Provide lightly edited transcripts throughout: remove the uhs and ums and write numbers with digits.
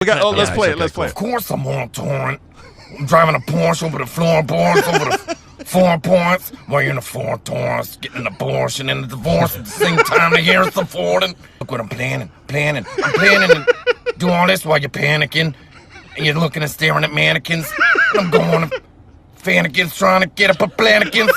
Let's play it. Let's play it. Of course I'm on torrent. I'm driving a Porsche over the floorboards, over the 4 points, wearing the 4 torrents, getting an abortion and a divorce at the same time to hear some Fording. Look what I'm planning. I'm planning and do all this while you're panicking. And you're looking and staring at mannequins. And I'm going to Fannikins trying to get up a Plannikins.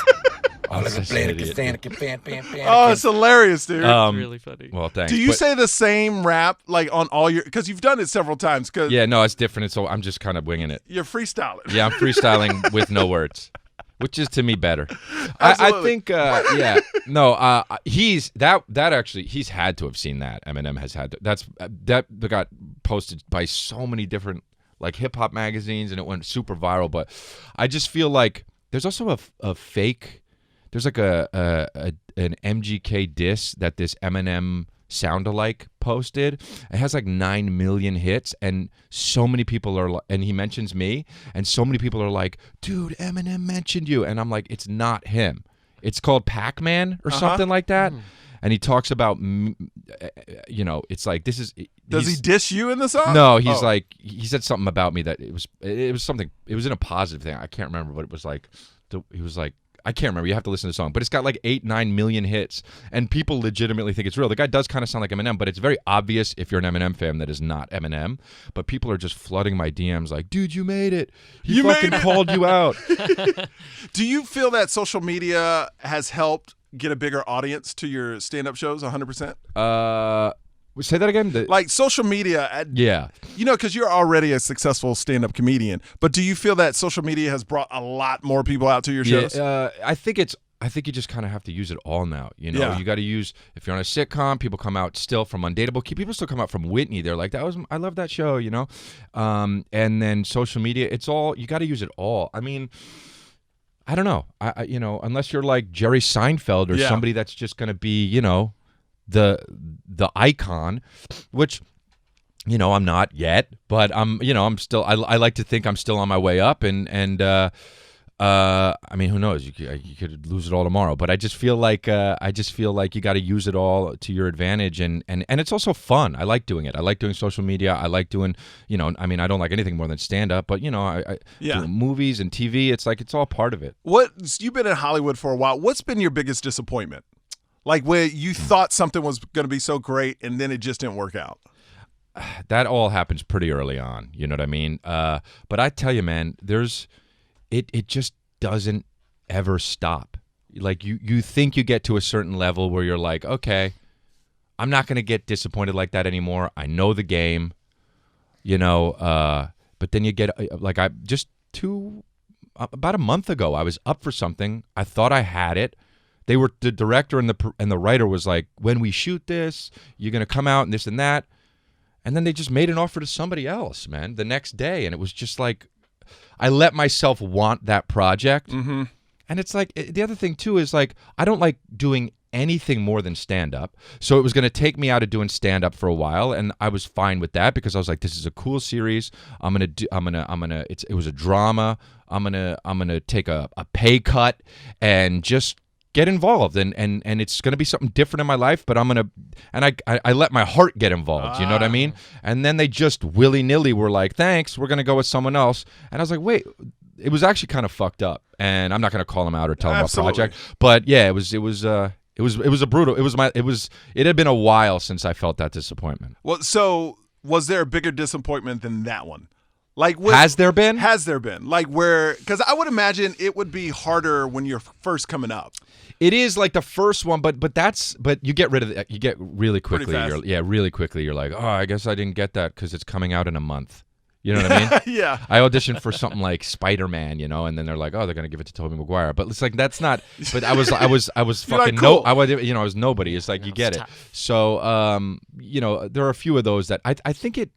Oh, look at Plannikins, Fannikin. Oh, it's hilarious, dude. It's really funny. Well, thanks. Do you say the same rap like on all your? Because you've done it several times. Yeah, no, it's different. So I'm just kind of winging it. You're freestyling. Yeah, I'm freestyling with no words, which is to me better. I think, yeah, no, he's had to have seen that. Eminem has had to. That got posted by so many different like hip hop magazines, and it went super viral. But I just feel like there's also a fake. There's like an MGK diss that this Eminem sound-alike posted. It has like 9 million hits, and so many people are, and he mentions me, and so many people are like, dude, Eminem mentioned you. And I'm like, it's not him. It's called Pac-Man or something like that. And he talks about, it's like, this is... Does he diss you in the song? No, he's like, he said something about me that it was something, it was in a positive thing. I can't remember, but it was like, he was like, I can't remember. You have to listen to the song. But it's got like 8-9 million hits, and people legitimately think it's real. The guy does kind of sound like Eminem, but it's very obvious if you're an Eminem fan that is not Eminem. But people are just flooding my DMs like, dude, you made it. He fucking called you out. Do you feel that social media has helped get a bigger audience to your stand-up shows 100%? Say that again? Like social media. Yeah. Because you're already a successful stand-up comedian. But do you feel that social media has brought a lot more people out to your shows? I think you just kind of have to use it all now. You got to use, if you're on a sitcom, people come out still from Undateable. People still come out from Whitney. They're like, I love that show, and then social media, it's all, you got to use it all. I mean, I don't know. Unless you're like Jerry Seinfeld or somebody that's just going to be, the icon, which I'm not yet, but I'm still, I like to think I'm still on my way up, and I mean, who knows, you could lose it all tomorrow, but I just feel like you got to use it all to your advantage, and it's also fun. I like doing it. I like doing social media. I like doing, I mean, I don't like anything more than stand up, but I do movies and TV. It's like, it's all part of it. You've been in Hollywood for a while. What's been your biggest disappointment? Like where you thought something was going to be so great and then it just didn't work out? That all happens pretty early on. You know what I mean? But I tell you, man, it just doesn't ever stop. Like you think you get to a certain level where you're like, okay, I'm not going to get disappointed like that anymore. I know the game, but then you get like about a month ago, I was up for something. I thought I had it. The director and the writer was like, when we shoot this, you're going to come out and this and that. And then they just made an offer to somebody else, man, the next day. And it was just like, I let myself want that project. Mm-hmm. And it's like, the other thing too is like, I don't like doing anything more than stand-up. So it was going to take me out of doing stand-up for a while. And I was fine with that because I was like, this is a cool series. It was a drama. I'm going to take a pay cut and just get involved, and it's going to be something different in my life, but I let my heart get involved, you know what I mean? And then they just willy-nilly were like, thanks, we're going to go with someone else. And I was like, wait, it was actually kind of fucked up, and I'm not going to call them out or tell them about the project, but yeah, it was a brutal, it had been a while since I felt that disappointment. Well, so was there a bigger disappointment than that one? Like, has there been? Like where, because I would imagine it would be harder when you're first coming up. It is like the first one, but you get rid of it. You get really quickly. Really quickly. You're like, oh, I guess I didn't get that because it's coming out in a month. You know what I mean? Yeah. I auditioned for something like Spider-Man, and then they're like, oh, they're gonna give it to Tobey Maguire, but it's like that's not. But I was fucking cool. I was nobody. It's like you get it. So there are a few of those that I think it.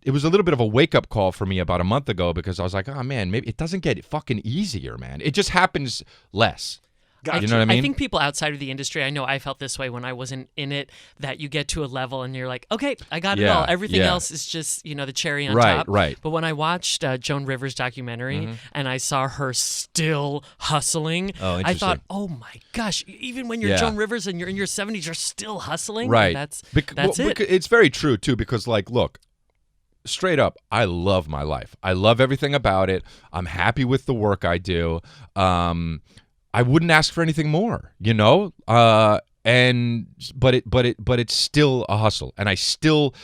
It was a little bit of a wake-up call for me about a month ago because I was like, oh, man, maybe it doesn't get fucking easier, man. It just happens less. Gotcha. You know what I mean? I think people outside of the industry, I know I felt this way when I wasn't in it, that you get to a level and you're like, okay, I got it all. Everything else is just, the cherry on top. Right. But when I watched Joan Rivers' documentary and I saw her still hustling, I thought, oh my gosh, even when you're Joan Rivers and you're in your 70s, you're still hustling? Right. That's it. It's very true, too, because, like, look, straight up, I love my life. I love everything about it. I'm happy with the work I do. I wouldn't ask for anything more, but it's still a hustle, and I still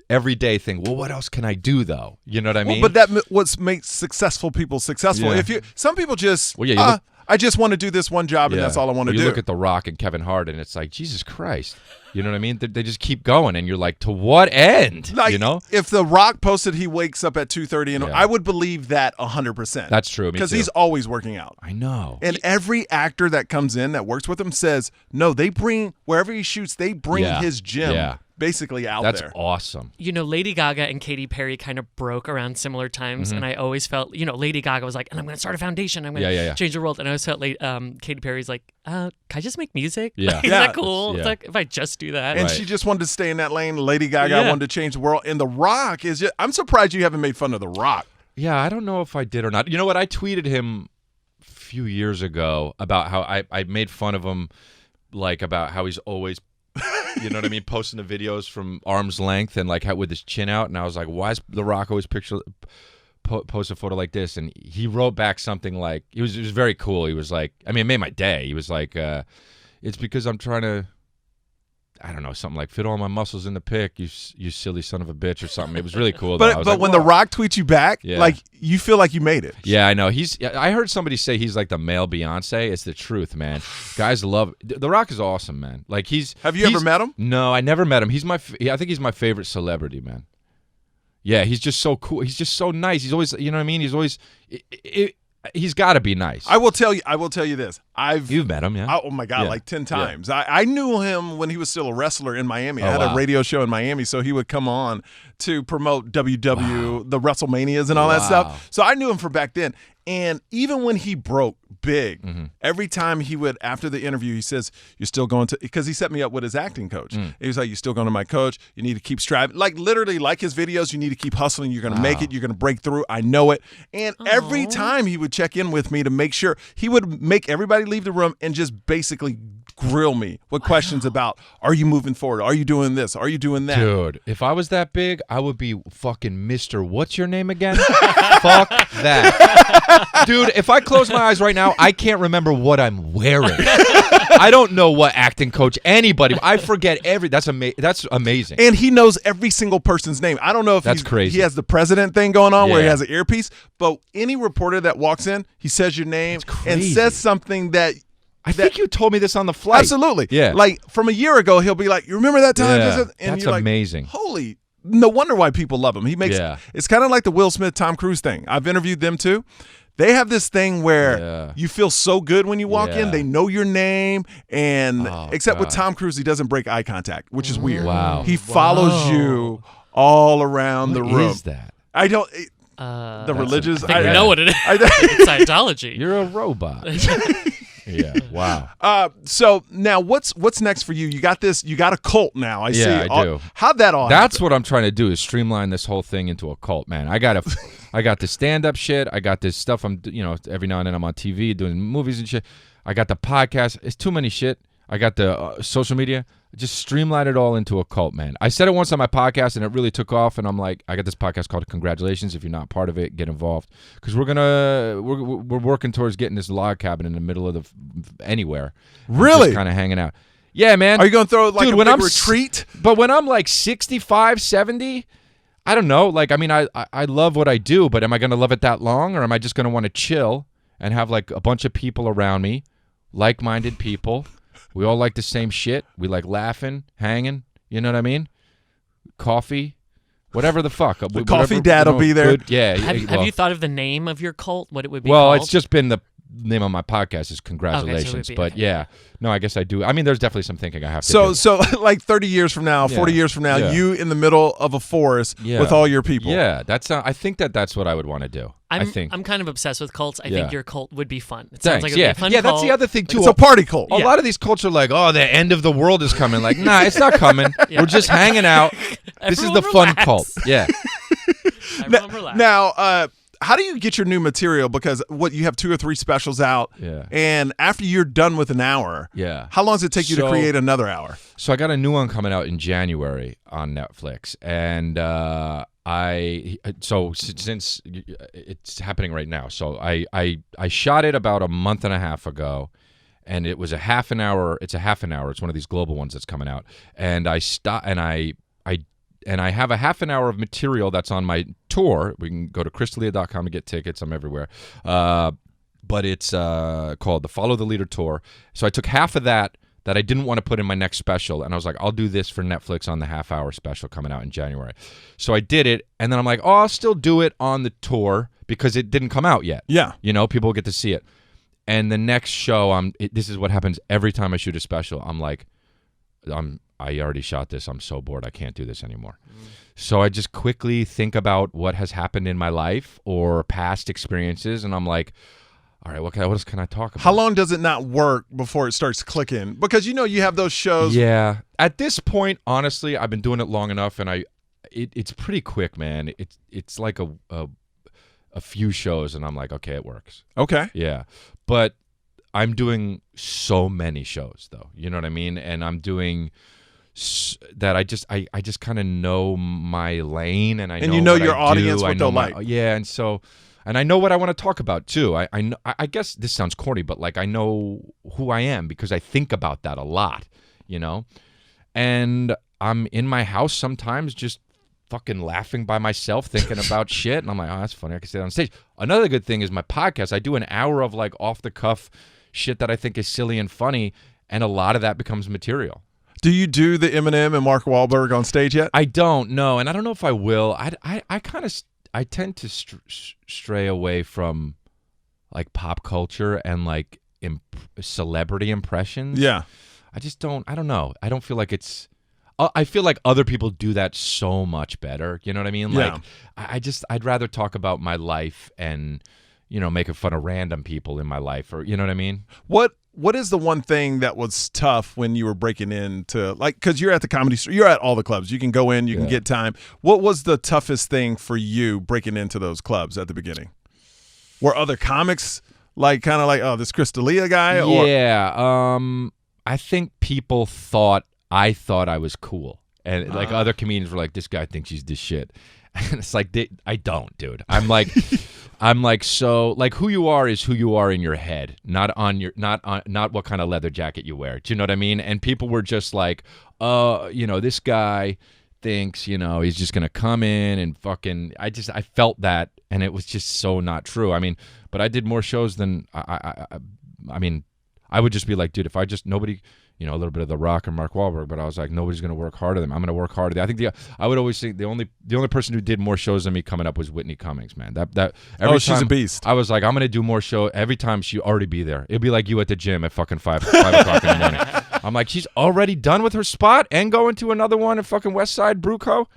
every day think, well, what else can I do though? You know what I mean? But what makes successful people successful. Yeah. Some people just, I just want to do this one job and that's all I want to do. You look at The Rock and Kevin Hart, and it's like, Jesus Christ. You know what I mean? They just keep going, and you're like, to what end? Like, if The Rock posted he wakes up at 2:30, and I would believe that 100%. That's true. Because he's always working out. I know. And every actor that comes in that works with him says, no, they bring, wherever he shoots, they bring his gym basically out there. That's awesome. Lady Gaga and Katy Perry kind of broke around similar times, and I always felt, Lady Gaga was like, and I'm going to start a foundation. I'm going to change the world. And I always felt Katy Perry's like, can I just make music? Yeah. Is that cool? It's like, if I just do that. And she just wanted to stay in that lane. Lady Gaga wanted to change the world. And The Rock is just, I'm surprised you haven't made fun of The Rock. Yeah, I don't know if I did or not. You know what? I tweeted him a few years ago about how I made fun of him, like about how he's always, you know what I mean, posting the videos from arm's length and like how with his chin out. And I was like, why is The Rock always post a photo like this? And he wrote back something like, it was very cool. He was like, I mean, it made my day. He was like, it's because I'm trying to, I don't know, something like fit all my muscles in the pic, you silly son of a bitch or something. It was really cool. But when The Rock tweets you back, like you feel like you made it. Yeah, I know. I heard somebody say he's like the male Beyonce. It's the truth, man. Guys love The Rock is awesome, man. Like Have you ever met him? No, I never met him. I think he's my favorite celebrity, man. Yeah, he's just so cool. He's just so nice. He's always, you know what I mean? He's always he's got to be nice. I will tell you this. You've met him, yeah? Oh my God, like 10 times. Yeah. I knew him when he was still a wrestler in Miami. I had a radio show in Miami, so he would come on to promote the WrestleManias and all that stuff. So I knew him from back then. And even when he broke big, every time he would, after the interview, he says, you're still going to, because he set me up with his acting coach. He was like, you're still going to my coach. You need to keep striving. Like literally, like his videos, you need to keep hustling. You're going to make it. You're going to break through. I know it. And every time he would check in with me to make sure, he would make everybody leave the room and just basically grill me with questions about, are you moving forward? Are you doing this? Are you doing that? Dude, if I was that big, I would be fucking Mr. What's your name again? Fuck that. Dude, if I close my eyes right now, I can't remember what I'm wearing. I don't know what acting coach, anybody. I forget that's amazing. And he knows every single person's name. I don't know if that's crazy. He has the president thing going on where he has an earpiece, but any reporter that walks in, he says your name and says something that I think you told me this on the flight. Absolutely. Yeah. Like from a year ago, he'll be like, you remember that time? Yeah. And that's you're amazing. Like, holy, no wonder why people love him. He makes it's kind of like the Will Smith, Tom Cruise thing. I've interviewed them too. They have this thing where you feel so good when you walk in. They know your name, and except with Tom Cruise, he doesn't break eye contact, which is weird. Wow. He follows you all around the room. What is that? I don't. The religious. I think we know what it is. It's Scientology. You're a robot. Yeah. Wow. So now what's next for you? You got this. You got a cult now. I see. I do. How'd that all? That's happen? what I'm trying to do, is streamline this whole thing into a cult, man. I got the stand-up shit. I got this stuff. I'm, every now and then I'm on TV doing movies and shit. I got the podcast. It's too many shit. I got the social media. Just streamline it all into a cult, man. I said it once on my podcast, and it really took off. And I'm like, I got this podcast called Congratulations. If you're not part of it, get involved, because we're working towards getting this log cabin in the middle of anywhere. Really, kind of hanging out. Yeah, man. Are you going to throw like a big retreat? But when I'm like 65, 70, I don't know. Like, I mean, I love what I do, but am I going to love it that long, or am I just going to want to chill and have like a bunch of people around me, like-minded people? We all like the same shit. We like laughing, hanging. You know what I mean? Coffee, whatever the fuck. The coffee dad will be there. Good, yeah. Have you thought of the name of your cult? What it would be? Well, called? it's just been the name on my podcast is Congratulations. Okay, but yeah, no, I guess I do. I mean, there's definitely some thinking I have to do. So like 30 years from now, 40 years from now, you in the middle of a forest with all your people. Yeah, I think that's what I would want to do. I'm kind of obsessed with cults. I think your cult would be fun. It Thanks. sounds like it would be a fun cult. That's the other thing too. It's a party cult. A lot of these cults are like, oh, the end of the world is coming. Like, nah, it's not coming. We're just hanging out. This is the fun cult. Yeah. Everyone relax. Now, how do you get your new material? Because you have 2 or 3 specials out, and after you're done with an hour, how long does it take you to create another hour? So I got a new one coming out in January on Netflix, and since it's happening right now, so I shot it about a month and a half ago, and it was a half an hour. It's a half an hour. It's one of these global ones that's coming out, and I have a half an hour of material that's on my tour. We can go to crystalia.com to get tickets. I'm everywhere. But it's called the Follow the Leader Tour. So I took half of that I didn't want to put in my next special, and I was like, I'll do this for Netflix on the half-hour special coming out in January. So I did it, and then I'm like, oh, I'll still do it on the tour because it didn't come out yet. Yeah. People will get to see it. And the next show, this is what happens every time I shoot a special. I'm like, I already shot this. I'm so bored. I can't do this anymore. So I just quickly think about what has happened in my life or past experiences, and I'm like, all right, what else can I talk about? How long does it not work before it starts clicking? Because you have those shows. Yeah. At this point, honestly, I've been doing it long enough, and it's pretty quick, man. It's like a few shows, and I'm like, okay, it works. Okay. Yeah. But I'm doing so many shows, though. You know what I mean? And I'm doing that I just kind of know my lane, and I know your audience, what they'll like. Yeah, and I know what I want to talk about too. I guess this sounds corny, but like I know who I am because I think about that a lot, And I'm in my house sometimes just fucking laughing by myself, thinking about shit, and I'm like, oh, that's funny. I can say that on stage. Another good thing is my podcast. I do an hour of like off the cuff shit that I think is silly and funny, and a lot of that becomes material. Do you do the Eminem and Mark Wahlberg on stage yet? I don't know, and I don't know if I will. I tend to stray away from like pop culture and like celebrity impressions. Yeah. I don't know. I don't feel like it's. I feel like other people do that so much better. You know what I mean? Like, I'd rather talk about my life and, making fun of random people in my life, or you know what I mean? What is the one thing that was tough when you were breaking into, like, because you're at the Comedy Store, you're at all the clubs. You can go in, you can get time. What was the toughest thing for you breaking into those clubs at the beginning? Were other comics like kind of like, oh, this Crystalia guy? Yeah. I think people thought I was cool. And like other comedians were like, this guy thinks he's this shit. And it's like, I don't, dude. I'm like, so like who you are is who you are in your head, not what kind of leather jacket you wear. Do you know what I mean? And people were just like, this guy thinks, he's just going to come in and fucking, I felt that, and it was just so not true. I mean, but I did more shows than I mean, I would just be like, dude, if I just nobody, a little bit of The Rock and Mark Wahlberg, but I was like, nobody's going to work harder than them. I'm going to work harder. I think I would always think the only person who did more shows than me coming up was Whitney Cummings, man. She's a beast. I was like, I'm going to do more show every time. She already be there. It'd be like you at the gym at fucking 5 o'clock in the morning. I'm like, she's already done with her spot and going to another one at fucking West Side Brew Co.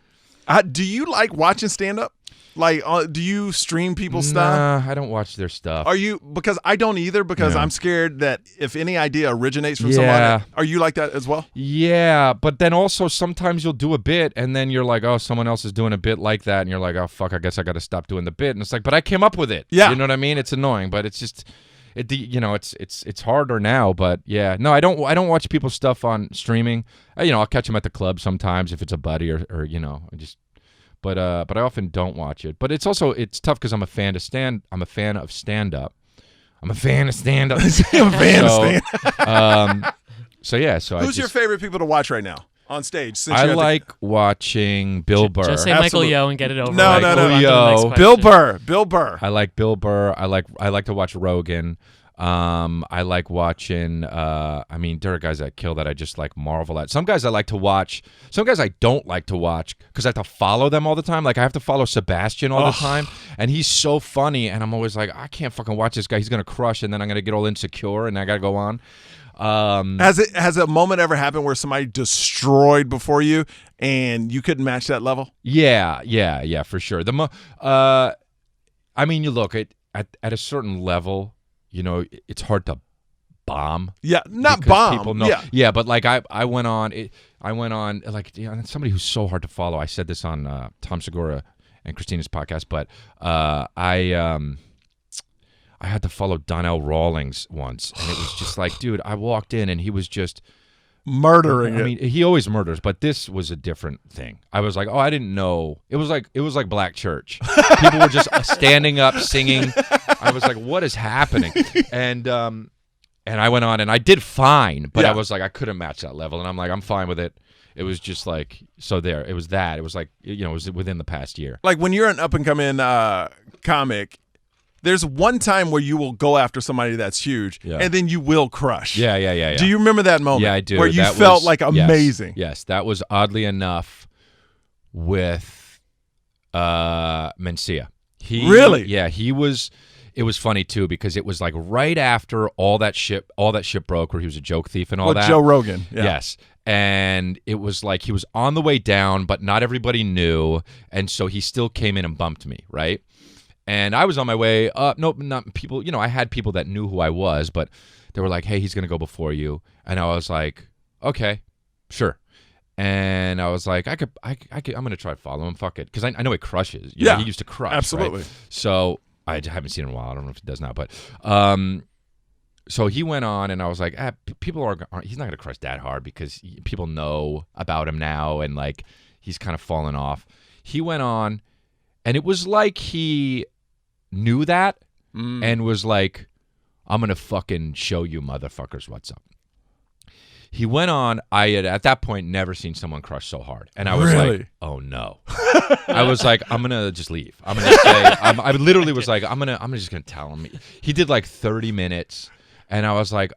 Do you like watching stand up? Like, do you stream people's stuff? Nah, I don't watch their stuff. Are you? Because I don't either, because I'm scared that if any idea originates from somebody, are you like that as well? Yeah, but then also sometimes you'll do a bit and then you're like, oh, someone else is doing a bit like that, and you're like, oh, fuck, I guess I got to stop doing the bit. And it's like, but I came up with it. Yeah. You know what I mean? It's annoying, but it's just, it's harder now, but yeah. No, I don't watch people's stuff on streaming. I'll catch them at the club sometimes if it's a buddy or just. But I often don't watch it. But it's tough because I'm a fan of stand-up. I'm a fan of stand-up. I'm a fan of stand-up. Who's your favorite people to watch right now on stage? I like watching Bill Burr. Just say Michael Yo and get it over. No. Bill Burr. I like Bill Burr. I like to watch Rogan. I like watching. There are guys that kill that I just like marvel at. Some guys I like to watch. Some guys I don't like to watch because I have to follow them all the time. Like I have to follow Sebastian all the time, and he's so funny, and I'm always like, I can't fucking watch this guy. He's gonna crush, and then I'm gonna get all insecure, and I gotta go on. Has a moment ever happened where somebody destroyed before you, and you couldn't match that level? Yeah, for sure. You look at a certain level. It's hard to bomb. Yeah, not bomb. People know. Yeah, but like I went on like somebody who's so hard to follow. I said this on Tom Segura and Christina's podcast, but I had to follow Donnell Rawlings once, and it was just like, dude, I walked in and he was just murdering. I mean, he always murders, but this was a different thing. I was like, oh, I didn't know. It was like Black Church. People were just standing up, singing. I was like, what is happening? And I went on and I did fine, but I was like, I couldn't match that level, and I'm like, I'm fine with it. It was just like, so there. It was that. It was like, it was within the past year. Like when you're an up and coming comic. There's one time where you will go after somebody that's huge, and then you will crush. Yeah. Do you remember that moment? Yeah, I do. Where you felt like amazing. Yes, that was oddly enough with Mencia. Really? Yeah, he was. It was funny too because it was like right after all that shit broke, where he was a joke thief and all that. Joe Rogan. Yeah. Yes. And it was like he was on the way down, but not everybody knew, and so he still came in and bumped me, right? And I was on my way up. Nope, not people. I had people that knew who I was, but they were like, hey, he's going to go before you. And I was like, okay, sure. And I was like, I'm going to try to follow him. Fuck it. Because I know he crushes. He used to crush. Absolutely. Right? So I haven't seen him in a while. I don't know if he does now. But so he went on, and I was like, people he's not going to crush that hard because people know about him now, and like he's kind of fallen off. He went on, and it was like he knew that and was like, I'm going to fucking show you motherfuckers what's up. He went on. I had, at that point, never seen someone crush so hard. And I was like, oh, no. I was like, I'm going to just leave. I'm going to say, I literally was like, I'm just going to tell him. He did like 30 minutes. And I was like,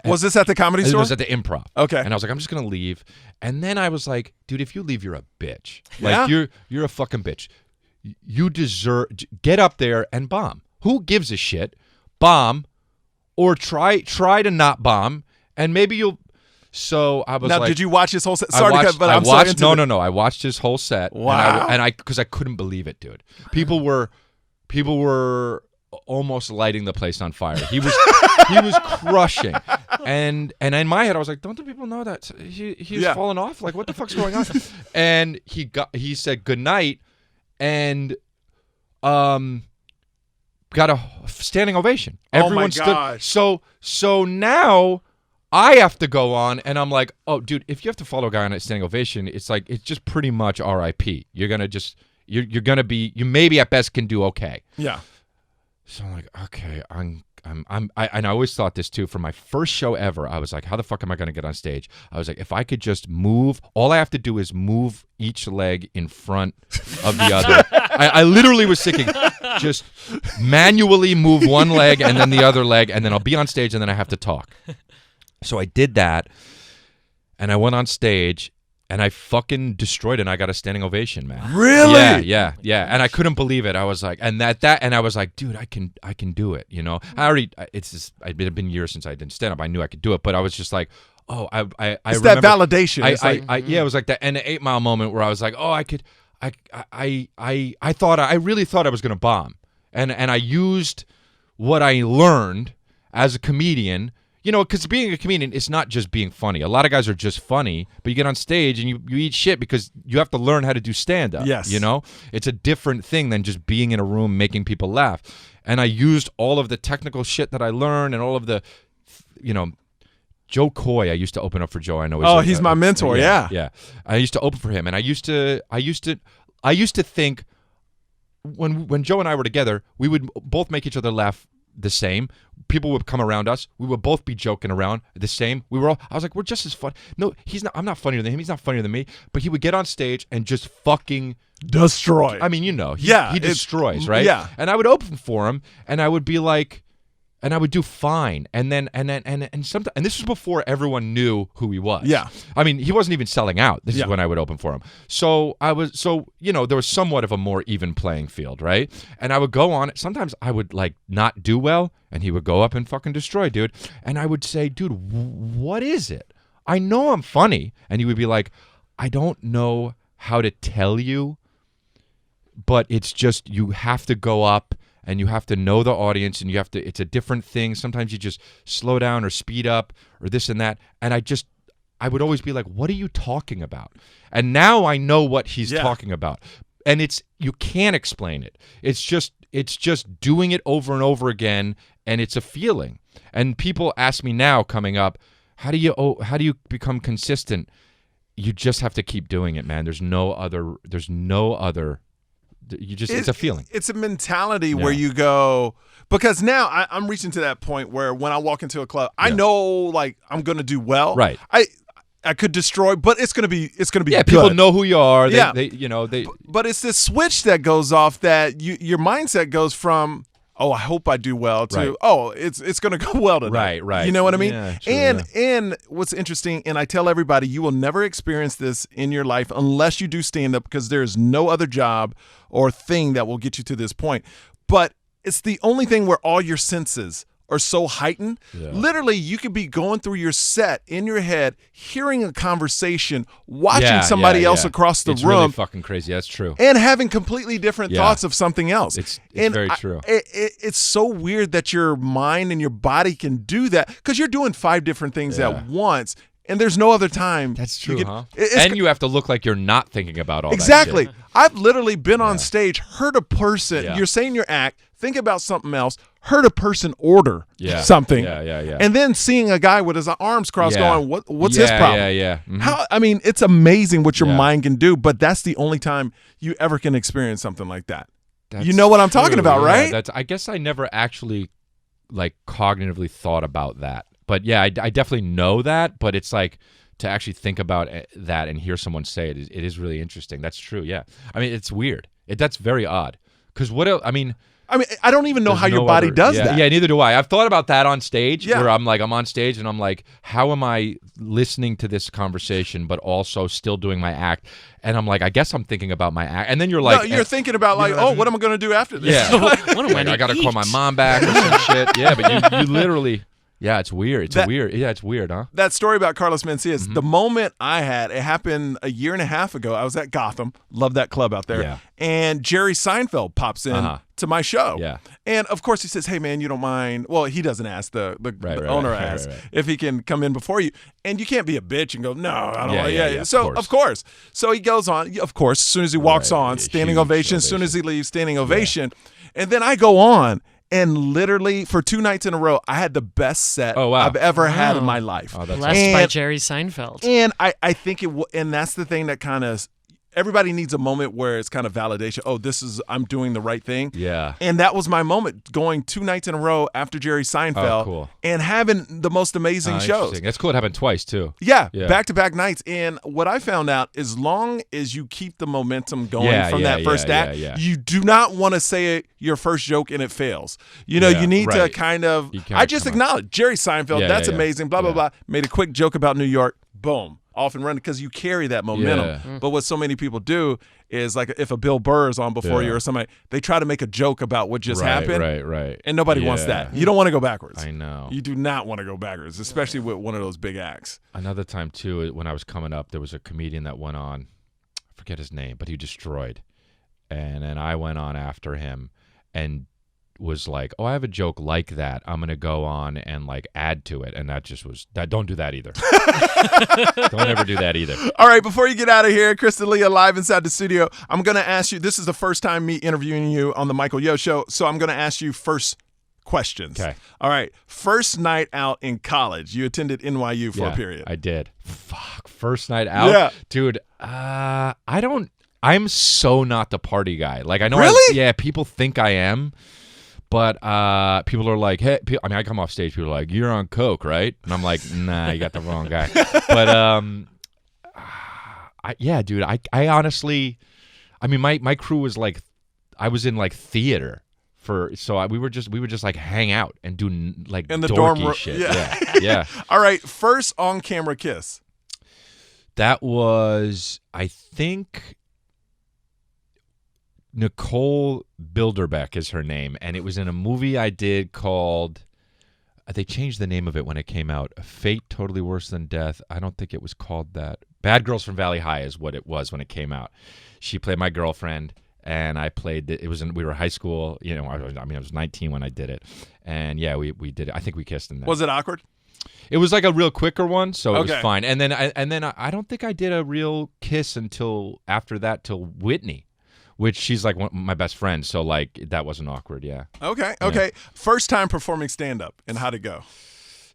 was this at the Comedy Store? It was at the Improv. Okay. And I was like, I'm just going to leave. And then I was like, dude, if you leave, you're a bitch. Like, you're a fucking bitch. You deserve, get up there and bomb. Who gives a shit? Bomb, or try to not bomb, and maybe you'll. So I was now, like, did you watch his whole set? No. I watched his whole set. Wow. And I because I couldn't believe it, dude. People were almost lighting the place on fire. He was crushing. And in my head I was like, don't the people know that he's fallen off? Like, what the fuck's going on? And he said goodnight and got a standing ovation. Everyone gosh. stood. So now I have to go on, and I'm like, oh, dude, if you have to follow a guy on a standing ovation, it's like, it's just pretty much R.I.P. You're gonna just you're gonna be, you maybe at best can do okay. Yeah. So I'm like, okay, and I always thought this too. For my first show ever, I was like, how the fuck am I going to get on stage? I was like, if I could just move, all I have to do is move each leg in front of the other. I literally was thinking, just manually move one leg and then the other leg, and then I'll be on stage, and then I have to talk. So I did that, and I went on stage, and I fucking destroyed it, and I got a standing ovation, man. Really? Yeah. And I couldn't believe it. I was like, and I was like, dude, I can do it. You know, it had been years since I did stand up. I knew I could do it, but I was just like, oh, I it's remember, that validation. Yeah, it was like that, and the 8 Mile moment where I was like, oh, I really thought I was gonna bomb, and I used what I learned as a comedian. You know, because being a comedian, it's not just being funny. A lot of guys are just funny, but you get on stage and you eat shit because you have to learn how to do stand-up. Yes. You know? It's a different thing than just being in a room making people laugh. And I used all of the technical shit that I learned and all of the, you know, Joe Coy, I used to open up for Joe. I know he's my mentor, yeah. Yeah. I used to open for him, and I used to think when Joe and I were together, we would both make each other laugh the same. People would come around us. We would both be joking around the same. I was like, we're just as fun. No, he's not. I'm not funnier than him. He's not funnier than me. But he would get on stage and just fucking destroy. I mean, he destroys, right? Yeah. And I would open for him, and I would be like, and I would do fine. And sometimes, and this was before everyone knew who he was. Yeah. I mean, he wasn't even selling out. This is when I would open for him. So there was somewhat of a more even playing field, right? And I would go on. Sometimes I would like not do well, and he would go up and fucking destroy, dude. And I would say, dude, what is it? I know I'm funny. And he would be like, I don't know how to tell you, but it's just you have to go up. And you have to know the audience, and it's a different thing. Sometimes you just slow down or speed up or this and that. And I would always be like, what are you talking about? And now I know what he's talking about. And you can't explain it. It's just doing it over and over again, and it's a feeling. And people ask me now coming up, how do you become consistent? You just have to keep doing it, man. There's no other it's a feeling. It's a mentality where you go, because now I'm reaching to that point where when I walk into a club, I know like I'm going to do well. Right. I could destroy, but it's going to be good. People know who you are. But it's this switch that goes off that your mindset goes from, oh, I hope I do well, to it's going to go well tonight. Right. You know what I mean? Yeah, true, and what's interesting, and I tell everybody, you will never experience this in your life unless you do stand up, because there's no other job or thing that will get you to this point. But it's the only thing where all your senses are so heightened. Yeah. Literally, you could be going through your set in your head, hearing a conversation, watching somebody else across the room. It's really fucking crazy. That's true. And having completely different thoughts of something else. It's very true. It's so weird that your mind and your body can do that, because you're doing 5 different things at once. And there's no other time. That's true, huh? And you have to look like you're not thinking about all exactly. that shit. I've literally been on stage, heard a person, you're saying your act, think about something else, heard a person order something. Yeah. And then seeing a guy with his arms crossed going, what's his problem? Yeah. Mm-hmm. I mean, it's amazing what your mind can do, but that's the only time you ever can experience something like that. You know what I'm talking about, right? I guess I never actually like cognitively thought about that. But yeah, I definitely know that, but it's like to actually think about that and hear someone say it is really interesting. That's true, yeah. I mean, it's weird. That's very odd. Because what else? I mean, I don't even know how your body does that. Yeah, neither do I. I've thought about that on stage, where I'm on stage and I'm like, how am I listening to this conversation but also still doing my act? And I'm like, I guess I'm thinking about my act. And then you're like, no, you're thinking about like, what am I going to do after this? Yeah, I got to call my mom back or some shit. Yeah, but you literally. Yeah, it's weird. It's weird, huh? That story about Carlos Mencia, the moment I had, it happened a year and a half ago. I was at Gotham, love that club out there, and Jerry Seinfeld pops in to my show. Yeah. And of course he says, hey man, you don't mind, well, he doesn't ask, the owner asks if he can come in before you, and you can't be a bitch and go, no, I don't want. So of course. So he goes on, of course, as soon as he walks on, standing ovation, as soon as he leaves, standing ovation. And then I go on, and literally, for 2 nights in a row, I had the best set I've ever had in my life. Oh, blessed by Jerry Seinfeld. And I think and that's the thing that kind of, everybody needs a moment where it's kind of validation. Oh, I'm doing the right thing. Yeah. And that was my moment, going 2 nights in a row after Jerry Seinfeld and having the most amazing shows. That's cool. It happened twice, too. Yeah, back-to-back nights. And what I found out, as long as you keep the momentum going from that first act, you do not want to say your first joke and it fails. You need to kind of, I just acknowledge Jerry Seinfeld, that's amazing, blah, blah, blah. Made a quick joke about New York, boom. Off and running, because you carry that momentum. Yeah. But what so many people do is, like, if a Bill Burr is on before you or somebody, they try to make a joke about what just happened. Right. And nobody wants that. You don't want to go backwards. I know. You do not want to go backwards, especially with one of those big acts. Another time, too, when I was coming up, there was a comedian that went on. I forget his name, but he destroyed. And then I went on after him and was like, oh, I have a joke like that. I'm going to go on and like add to it. And that just was that. Don't do that either. Don't ever do that either. All right. Before you get out of here, Chris D'Elia live inside the studio. I'm going to ask you, this is the first time me interviewing you on the Michael Yo Show. So I'm going to ask you first questions. Okay. All right. First night out in college. You attended NYU for a period. I did. Fuck. First night out. Yeah. Dude, I'm so not the party guy. Like, I know. Really? People think I am. But people are like, hey, I come off stage, people are like, you're on coke, right? And I'm like, nah, you got the wrong guy. But yeah, dude, I honestly, I mean, my crew was like, I was in like theater. We would just like hang out and do like in the dorky dorm shit. Yeah. All right, first on-camera kiss. That was, I think, Nicole Bilderbeck is her name, and it was in a movie I did called. They changed the name of it when it came out. Fate Totally Worse Than Death. I don't think it was called that. Bad Girls from Valley High is what it was when it came out. She played my girlfriend. And I played it. We were in high school. You know, I was 19 when I did it. And yeah, we did it. I think we kissed in that. Was it awkward? It was like a real quicker one, so it was fine. And then I don't think I did a real kiss until after that, till Whitney, which she's like my best friend. So like that wasn't awkward. Yeah. Okay. First time performing stand up, and how'd it go?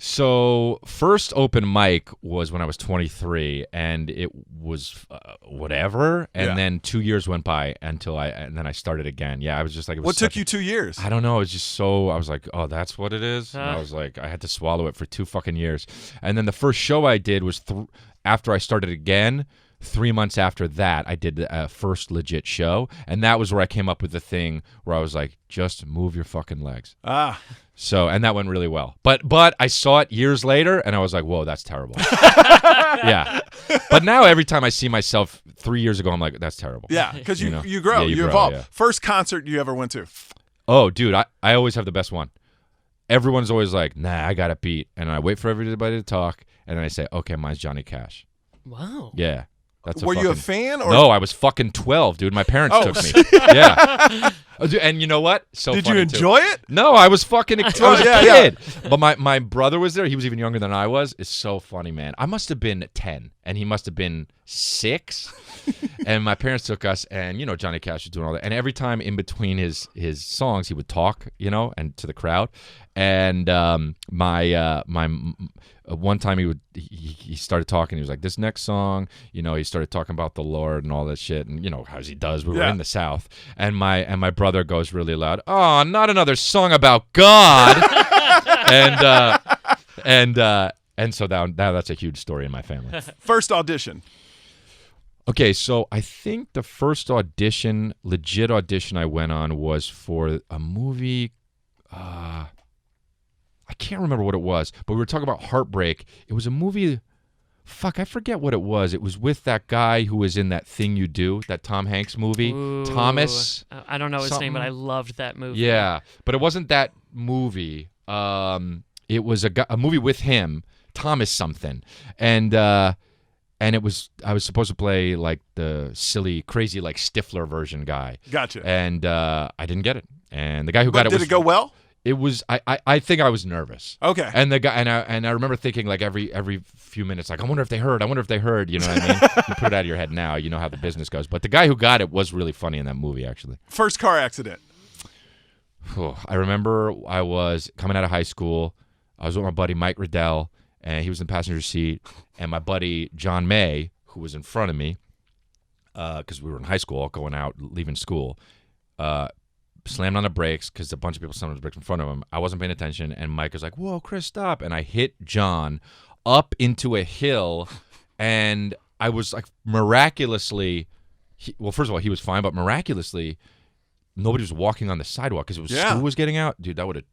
So first open mic was when I was 23, and it was whatever. And then 2 years went by and then I started again. Yeah, I was just like, what took you 2 years? I don't know. It was just so, I was like, oh, that's what it is. And I was like, I had to swallow it for 2 fucking years. And then the first show I did was after I started again. 3 months after that, I did a first legit show, and that was where I came up with the thing where I was like, just move your fucking legs. So, and that went really well. But I saw it years later, and I was like, whoa, that's terrible. Yeah. But now every time I see myself 3 years ago, I'm like, that's terrible. Yeah, because you grow, you evolve. Yeah. First concert you ever went to? Oh, dude, I always have the best one. Everyone's always like, nah, I got it beat. And I wait for everybody to talk, and then I say, okay, mine's Johnny Cash. Wow. Yeah. Were you a fan? Or? No, I was fucking 12, dude. My parents took me. Yeah. And you know what? So did you enjoy it? No, I was fucking I was a kid. Yeah. But my brother was there. He was even younger than I was. It's so funny, man. I must have been 10, and he must have been 6. And my parents took us, and, you know, Johnny Cash was doing all that. And every time in between his songs, he would talk, you know, and to the crowd. And one time he started talking. He was like, this next song, you know, he started talking about the Lord and all that shit, and you know, as he does. We were in the South, and my brother goes really loud, oh, not another song about God. and so now that's a huge story in my family. First audition. Okay, so I think the first legit audition I went on was for a movie. I can't remember what it was, but we were talking about Heartbreak. It was a movie. Fuck, I forget what it was. It was with that guy who was in That Thing You Do, that Tom Hanks movie. Ooh, Thomas. I don't know his name, but I loved that movie. Yeah, but it wasn't that movie. It was a movie with him, Thomas something, and it was, I was supposed to play like the silly, crazy, like Stifler version guy. Gotcha. And I didn't get it. And the guy who got it did it go well? It was, I think I was nervous. Okay. And the guy, and I remember thinking like every few minutes, like, I wonder if they heard, you know what I mean? You put it out of your head now, you know how the business goes. But the guy who got it was really funny in that movie, actually. First car accident. I remember I was coming out of high school. I was with my buddy Mike Riddell, and he was in the passenger seat. And my buddy John May, who was in front of me, because we were in high school, going out, leaving school, slammed on the brakes because a bunch of people slammed on the brakes in front of him. I wasn't paying attention, and Mike was like, whoa, Chris, stop. And I hit John up into a hill, and I was like miraculously, first of all, he was fine, but miraculously, nobody was walking on the sidewalk because it was school was getting out. Dude, that would have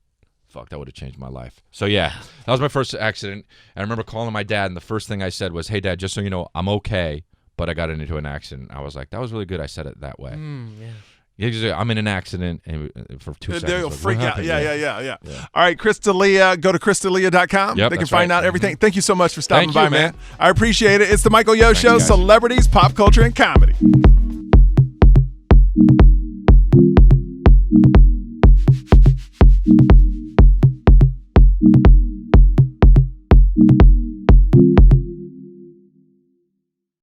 changed my life. So yeah, that was my first accident. And I remember calling my dad, and the first thing I said was, hey, Dad, just so you know, I'm okay, but I got into an accident. I was like, that was really good I said it that way. Yeah, I'm in an accident, and for 2 seconds. They'll freak out. Yeah. All right, Chris D'Elia. Go to chrisdelia.com. Yep, they can find out everything. Thank you so much for stopping Thank by, you, man. I appreciate it. It's the Michael Yo Show, guys. celebrities, pop culture, and comedy.